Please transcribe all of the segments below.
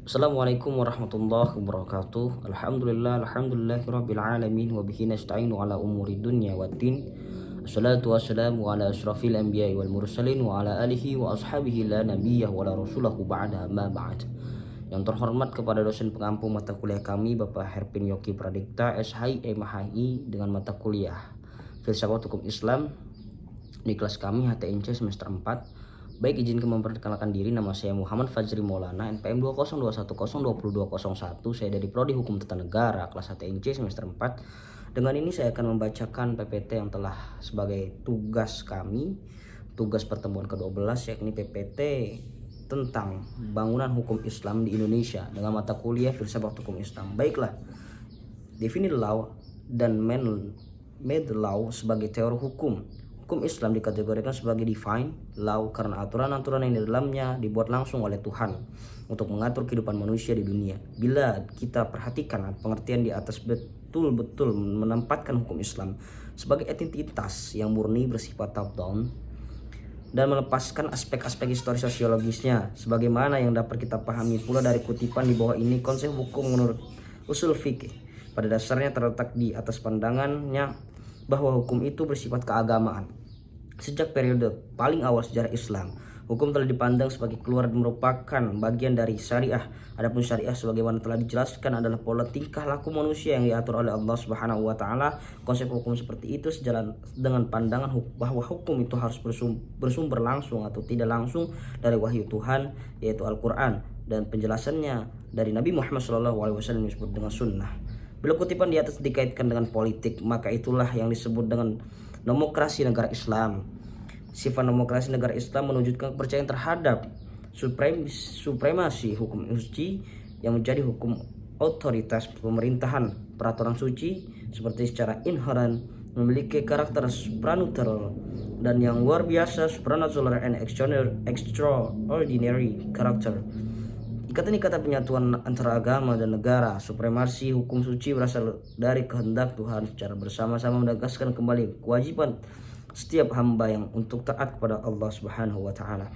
Assalamualaikum warahmatullahi wabarakatuh. Alhamdulillahirabbil alamin wa bihi nasta'inu ala umuri dunya waddin. Assalatu wassalamu ala asyrafil anbiya'i wal mursalin wa ala alihi wa ashabihi la nabiyyah wa la rasulahu ba'da ma ba'd. Yang terhormat kepada dosen pengampu mata kuliah kami Bapak Herpin Yoki Pradikta SHI MHI dengan mata kuliah Filsafat Hukum Islam di kelas kami HTNC semester 4. Baik, izinkan memperkenalkan diri. Nama saya Muhammad Fajri Maulana, NPM 202102201. Saya dari Prodi Hukum Tata Negara kelas HTNC semester 4. Dengan ini saya akan membacakan PPT yang telah sebagai tugas kami, tugas pertemuan ke-12, yakni PPT tentang bangunan hukum Islam di Indonesia dengan mata kuliah Filsafat Hukum Islam. Baiklah, definite law dan made law sebagai teori hukum. Hukum Islam dikategorikan sebagai divine law karena aturan-aturan yang di dalamnya dibuat langsung oleh Tuhan untuk mengatur kehidupan manusia di dunia. Bila kita perhatikan pengertian di atas, betul-betul menempatkan hukum Islam sebagai entitas yang murni bersifat top down dan melepaskan aspek-aspek histori sosiologisnya. Sebagaimana yang dapat kita pahami pula dari kutipan di bawah ini, konsep hukum menurut usul fikih pada dasarnya terletak di atas pandangannya bahwa hukum itu bersifat keagamaan. Sejak periode paling awal sejarah Islam, hukum telah dipandang sebagai keluar dan merupakan bagian dari syariah. Adapun syariah sebagaimana telah dijelaskan adalah pola tingkah laku manusia yang diatur oleh Allah Subhanahu wa taala. Konsep hukum seperti itu sejalan dengan pandangan bahwa hukum itu harus bersumber langsung atau tidak langsung dari wahyu Tuhan, yaitu Al-Qur'an, dan penjelasannya dari Nabi Muhammad SAW disebut dengan sunnah. Bila kutipan di atas dikaitkan dengan politik, maka itulah yang disebut dengan demokrasi negara Islam. Sifat demokrasi negara Islam menunjukkan kepercayaan terhadap supremasi hukum suci yang menjadi hukum otoritas pemerintahan. Peraturan suci seperti secara inherent memiliki karakter supranatural dan yang luar biasa, supernatural and extraordinary karakter. Ikatan-ikatan penyatuan antara agama dan negara. Supremasi hukum suci berasal dari kehendak Tuhan secara bersama-sama menegaskan kembali kewajiban setiap hamba yang untuk taat kepada Allah Subhanahu wa taala.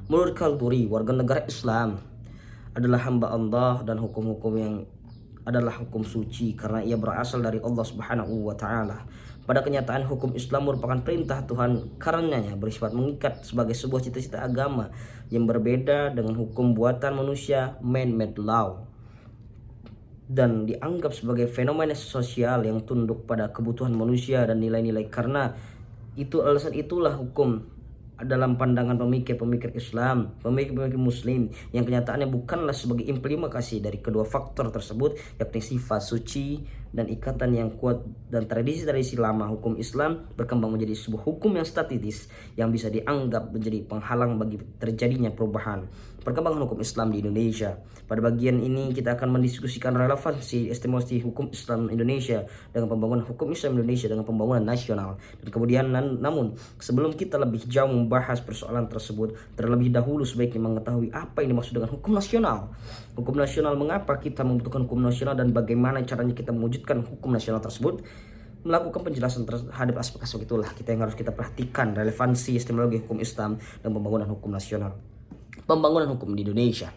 Menurut Kalduri, warga negara Islam adalah hamba Allah dan hukum-hukum yang adalah hukum suci karena ia berasal dari Allah Subhanahu wa taala. Pada kenyataan, hukum Islam merupakan perintah Tuhan karenanya bersifat mengikat sebagai sebuah cita-cita agama yang berbeda dengan hukum buatan manusia, man-made law, dan dianggap sebagai fenomena sosial yang tunduk pada kebutuhan manusia dan nilai-nilai. Karena itu alasan itulah hukum dalam pandangan pemikir-pemikir Islam, pemikir-pemikir Muslim, yang kenyataannya bukanlah sebagai implementasi dari kedua faktor tersebut, yakni sifat suci dan ikatan yang kuat dan tradisi-tradisi lama. Hukum Islam berkembang menjadi sebuah hukum yang statis yang bisa dianggap menjadi penghalang bagi terjadinya perubahan. Perkembangan hukum Islam di Indonesia. Pada bagian ini kita akan mendiskusikan relevansi estimasi hukum Islam Indonesia dengan pembangunan hukum Islam Indonesia dengan pembangunan nasional. Dan kemudian namun sebelum kita lebih jauh membahas persoalan tersebut, terlebih dahulu sebaiknya mengetahui apa yang dimaksud dengan hukum nasional. Hukum nasional, mengapa kita membutuhkan hukum nasional dan bagaimana caranya kita mewujudkan hukum nasional tersebut. Melakukan penjelasan terhadap aspek-aspek itulah yang harus kita perhatikan, relevansi epistemologi hukum Islam dan pembangunan hukum nasional. Pembangunan hukum di Indonesia.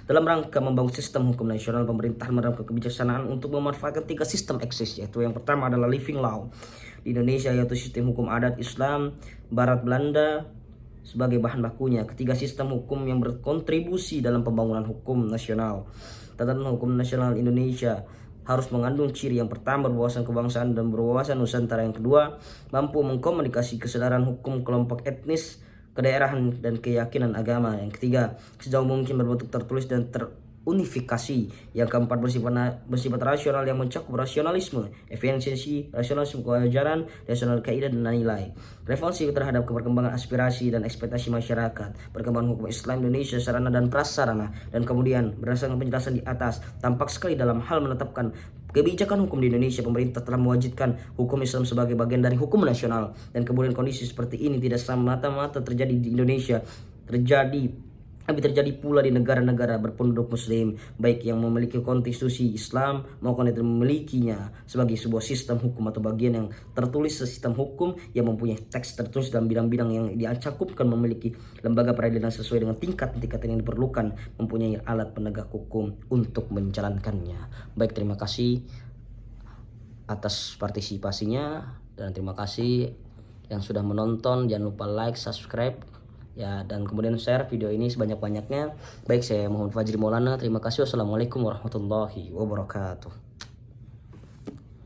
Dalam rangka membangun sistem hukum nasional, pemerintahan menerapkan kebijaksanaan untuk memanfaatkan 3 sistem eksis, yaitu yang pertama adalah living law di Indonesia, yaitu sistem hukum adat Islam Barat Belanda sebagai bahan bakunya. Ketiga, sistem hukum yang berkontribusi dalam pembangunan hukum nasional. Tatanan hukum nasional Indonesia harus mengandung ciri yang pertama, berwawasan kebangsaan dan berwawasan Nusantara. Yang kedua, mampu mengkomunikasi kesadaran hukum kelompok etnis, kedaerahan, dan keyakinan agama. Yang ketiga, sejauh mungkin berbentuk tertulis dan terunifikasi. Yang keempat, bersifat rasional yang mencakup rasionalisme, efisiensi, rasionalisme kewajaran, rasional kaidah dan nilai. Relevansi terhadap perkembangan aspirasi dan ekspektasi masyarakat. Perkembangan hukum Islam Indonesia, sarana dan prasarana. Dan kemudian berdasarkan penjelasan di atas, tampak sekali dalam hal menetapkan kebijakan hukum di Indonesia, pemerintah telah mewajibkan hukum Islam sebagai bagian dari hukum nasional. Dan kemudian kondisi seperti ini tidak semata-mata terjadi di Indonesia, terjadi Tapi terjadi pula di negara-negara berpenduduk muslim, baik yang memiliki konstitusi Islam maupun yang memilikinya sebagai sebuah sistem hukum atau bagian yang tertulis sistem hukum yang mempunyai teks tertulis dalam bidang-bidang yang dicakupkan, memiliki lembaga peradilan sesuai dengan tingkat-tingkat yang diperlukan, mempunyai alat penegak hukum untuk menjalankannya. Baik, terima kasih atas partisipasinya dan terima kasih yang sudah menonton. Jangan lupa like, subscribe ya, dan kemudian share video ini sebanyak-banyaknya. Baik, saya Muhammad Fajri Maulana. Terima kasih. Wassalamualaikum warahmatullahi wabarakatuh.